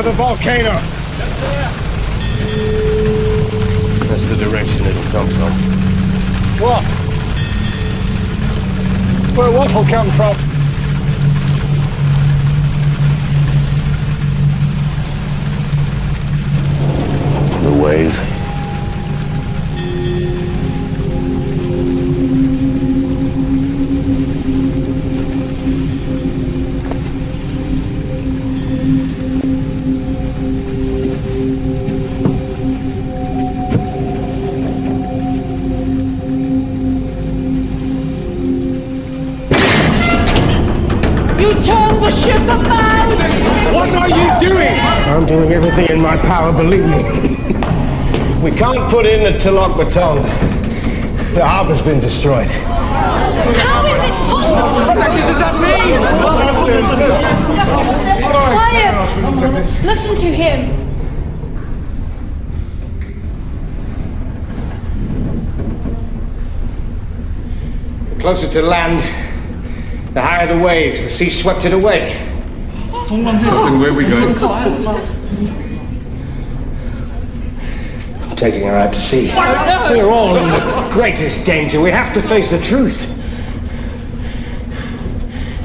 the volcano. That's the direction it'll come from. What? Where what will come from? The wave. The ship about! What are you doing? I'm doing everything in my power, believe me. We can't put in the Tilok baton. The harbor's been destroyed. How is it possible? What does that mean? Quiet! Listen to him. The closer to land, the higher the waves. The sea swept it away. Then where are we going? I'm taking her out to sea. We're all in the greatest danger. We have to face the truth.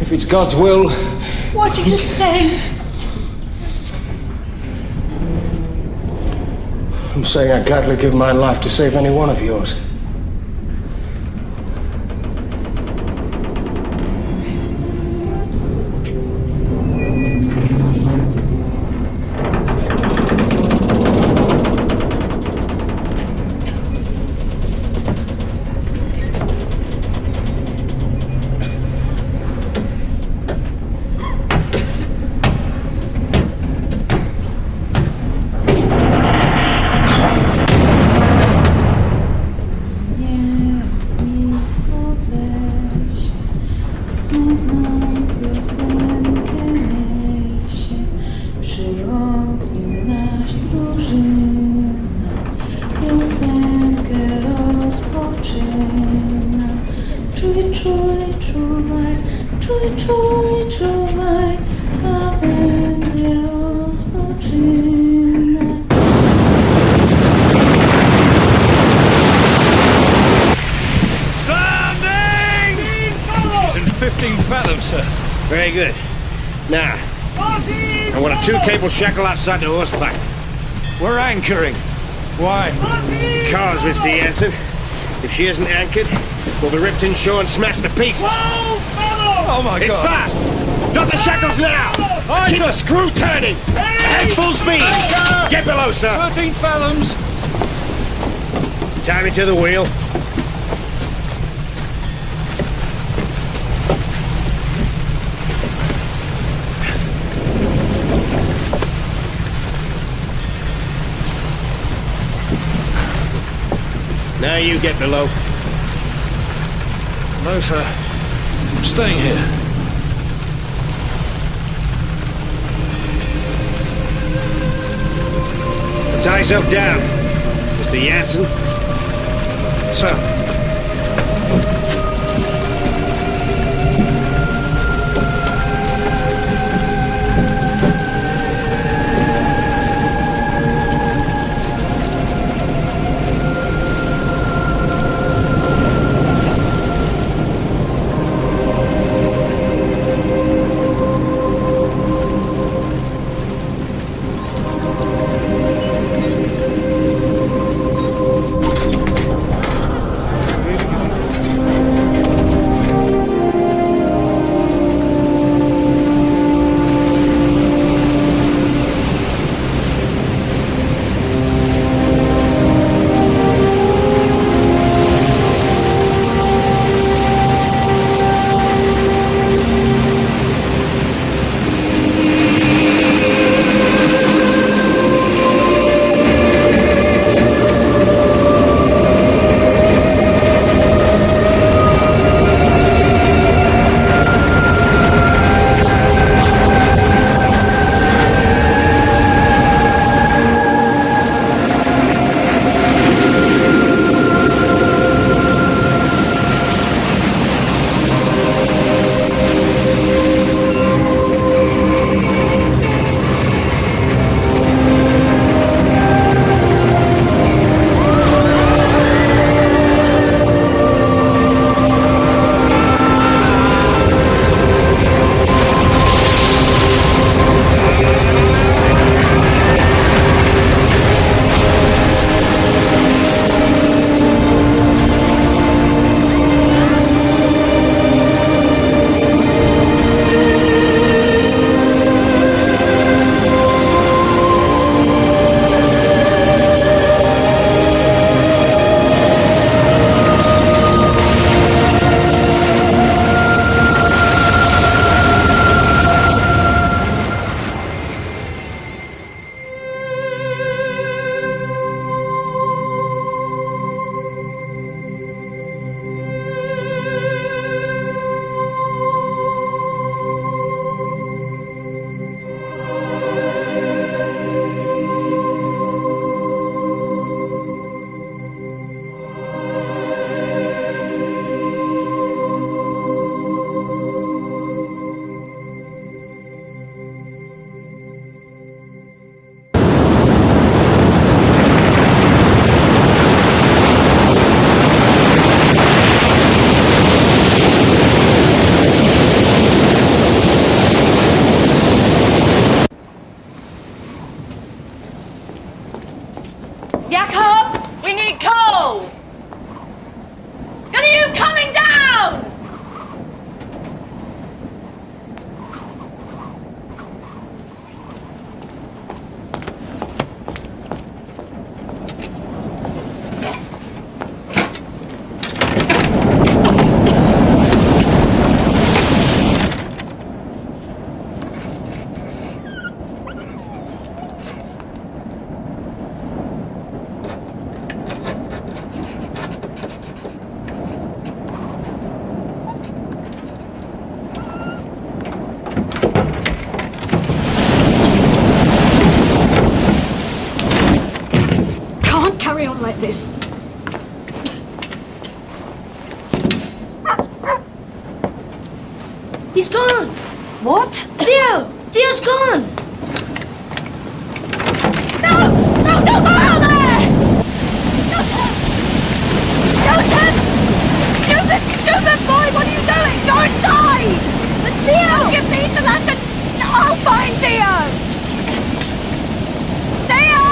If it's God's will... What are you saying? I'm saying I'd gladly give my life to save any one of yours. Very good. Now, I want a 2-cable shackle outside the horseback. We're anchoring. Why? Because, Mr. Jansen, if she isn't anchored, we'll be ripped inshore and smashed to pieces. Oh my It's God! fast! Drop the shackles now! Keep the screw turning! Ahead full speed! Get below, sir! 13 fathoms! Tie me to the wheel. Now you get below. No, sir. I'm staying here. Tie yourself down, Mr. Jansen. Sir. Jakob, we need coal. Are you coming down? Carry on like this. He's gone! What? Theo! Theo's gone! No! No, don't go out there! Joseph! Joseph! Stupid boy, what are you doing? Go inside! Theo! Give me the lantern! I'll find Theo! Theo!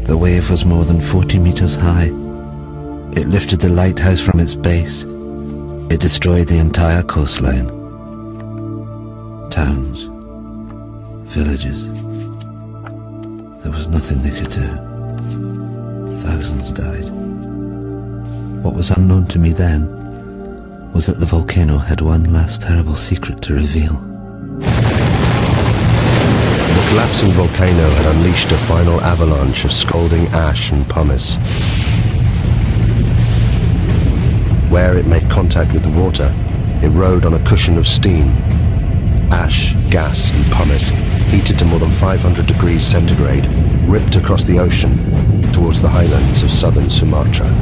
The wave was more than 40 meters high. It lifted the lighthouse from its base. It destroyed the entire coastline. Towns, villages. There was nothing they could do. Thousands died. What was unknown to me then was that the volcano had one last terrible secret to reveal. The collapsing volcano had unleashed a final avalanche of scalding ash and pumice. Where it made contact with the water, it rode on a cushion of steam. Ash, gas and pumice, heated to more than 500 degrees centigrade, ripped across the ocean towards the highlands of southern Sumatra.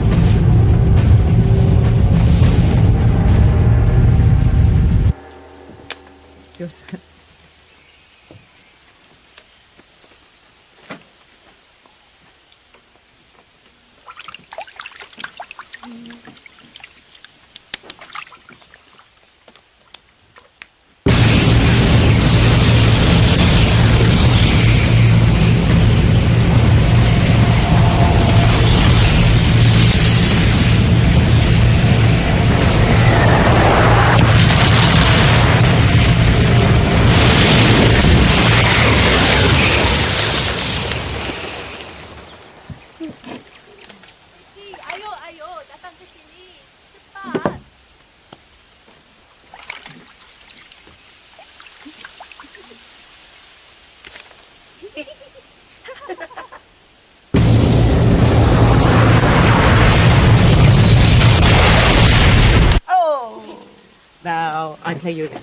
now. I play you again.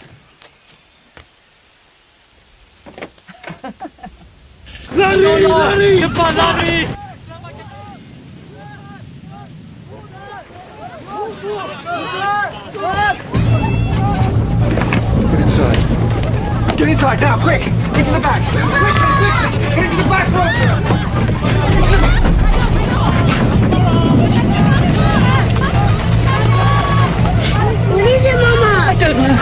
Get inside. Get inside now, quick! Into the back! Quickly! Get into the back, Roger! Into the back! What is it, Mama? I don't know.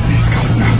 He's got it now.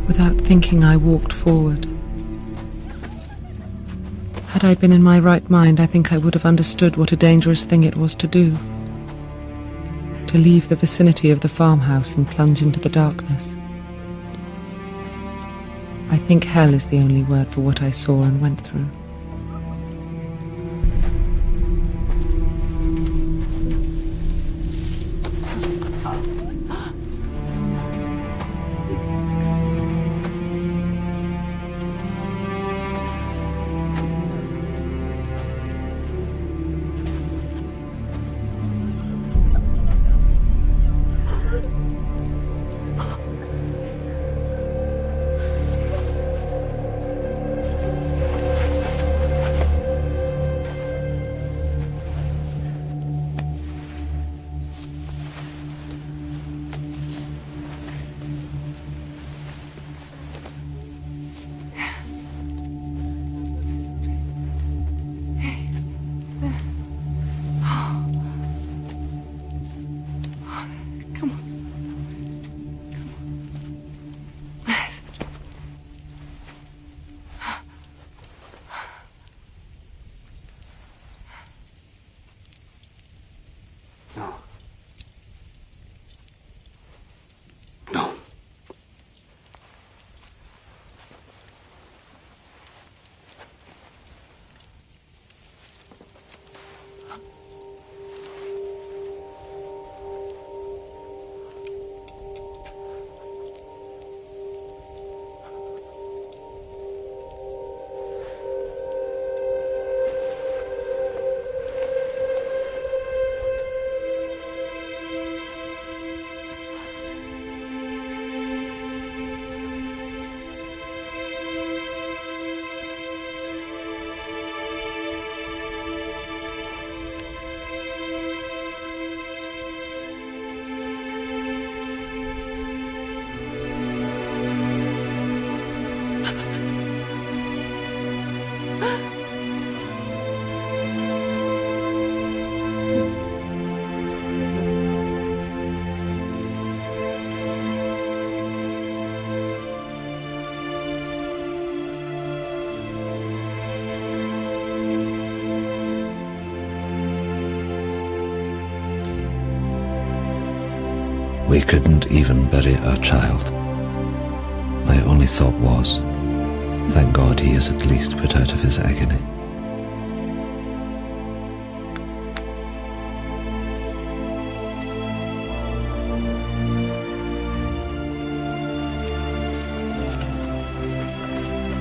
Without thinking, I walked forward. Had I been in my right mind, I think I would have understood what a dangerous thing it was to do. To leave the vicinity of the farmhouse and plunge into the darkness. I think hell is the only word for what I saw and went through. We couldn't even bury our child. My only thought was, thank God he is at least put out of his agony.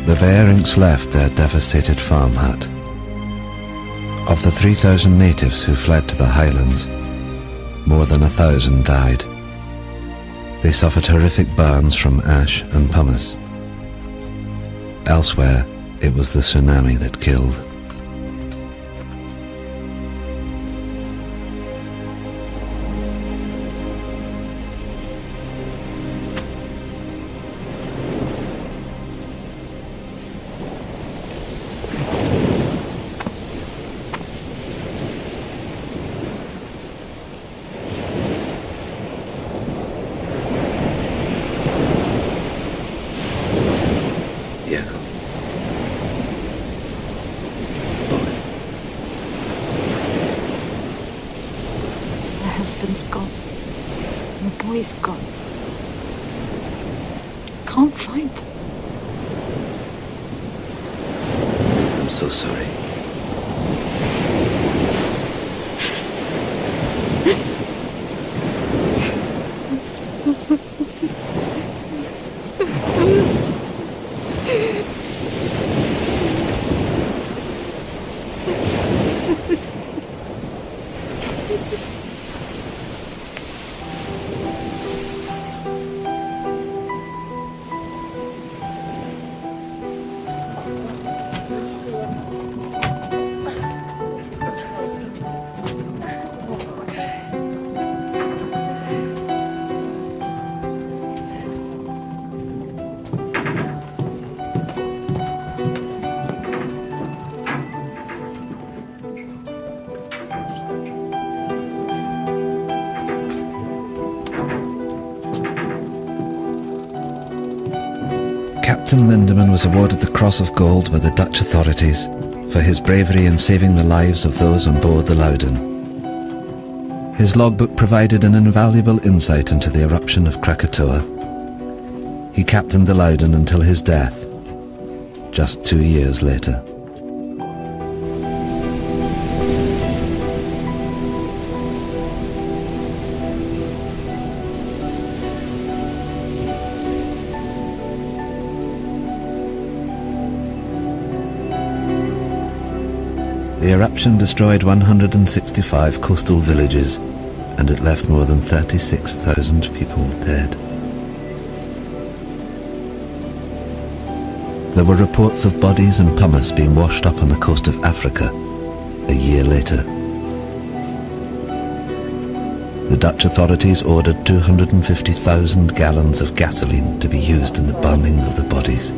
The Bearings left their devastated farm hut. Of the 3,000 natives who fled to the highlands, more than 1,000 died. They suffered horrific burns from ash and pumice. Elsewhere, it was the tsunami that killed. My husband's gone. My boy's gone. Can't find them. I'm so sorry. Captain Lindeman was awarded the Cross of Gold by the Dutch authorities for his bravery in saving the lives of those on board the Loudon. His logbook provided an invaluable insight into the eruption of Krakatau. He captained the Loudon until his death, just 2 years later. The eruption destroyed 165 coastal villages, and it left more than 36,000 people dead. There were reports of bodies and pumice being washed up on the coast of Africa a year later. The Dutch authorities ordered 250,000 gallons of gasoline to be used in the burning of the bodies.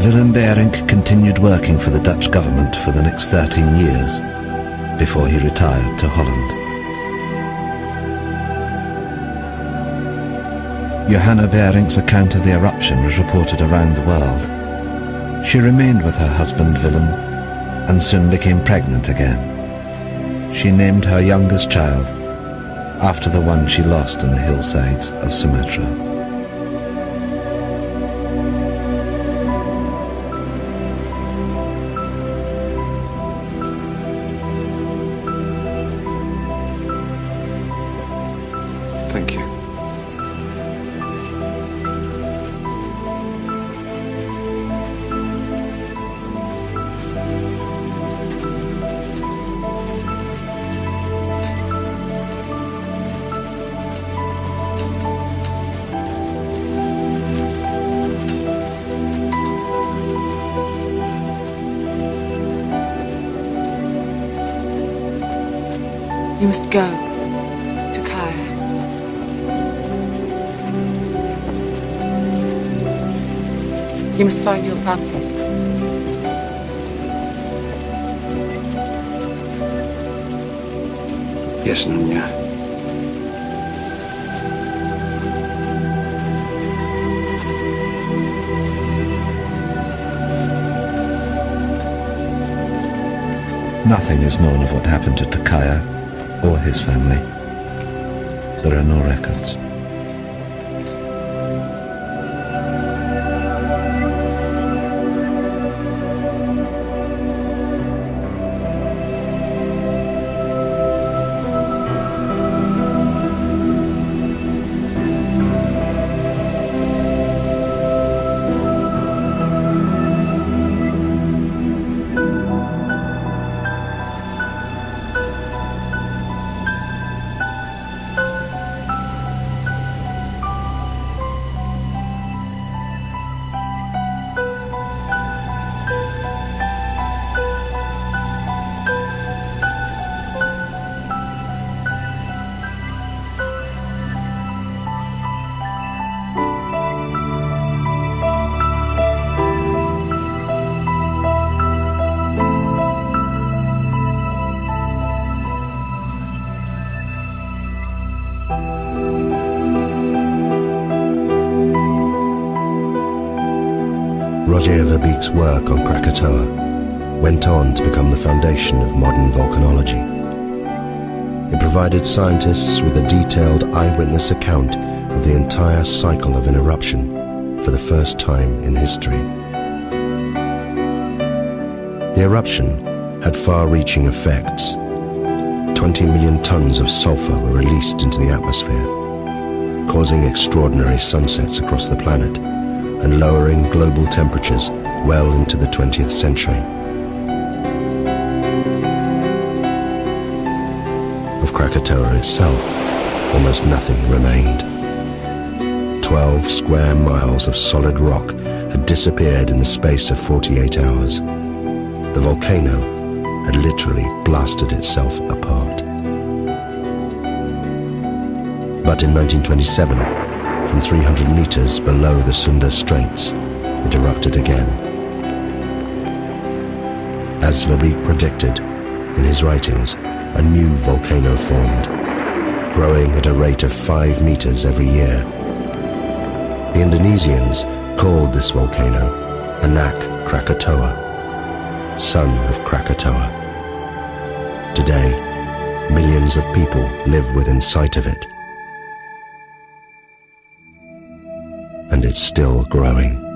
Willem Beering continued working for the Dutch government for the next 13 years before he retired to Holland. Johanna Beering's account of the eruption was reported around the world. She remained with her husband Willem and soon became pregnant again. She named her youngest child after the one she lost on the hillsides of Sumatra. Thank you. You must go to Kaya. You must find your family. Yes, Nunya. Nothing is known of what happened to Takaya or his family. There are no records. Roger Verbeek's work on Krakatau went on to become the foundation of modern volcanology. It provided scientists with a detailed eyewitness account of the entire cycle of an eruption for the first time in history. The eruption had far-reaching effects. 20 million tons of sulfur were released into the atmosphere, causing extraordinary sunsets across the planet and lowering global temperatures well into the 20th century. Of Krakatoa itself, almost nothing remained. 12 square miles of solid rock had disappeared in the space of 48 hours. The volcano had literally blasted itself apart. But in 1927, from 300 meters below the Sunda Straits, it erupted again. As Verbeek predicted in his writings, a new volcano formed, growing at a rate of 5 meters every year. The Indonesians called this volcano Anak Krakatoa, son of Krakatoa. Today, millions of people live within sight of it. And it's still growing.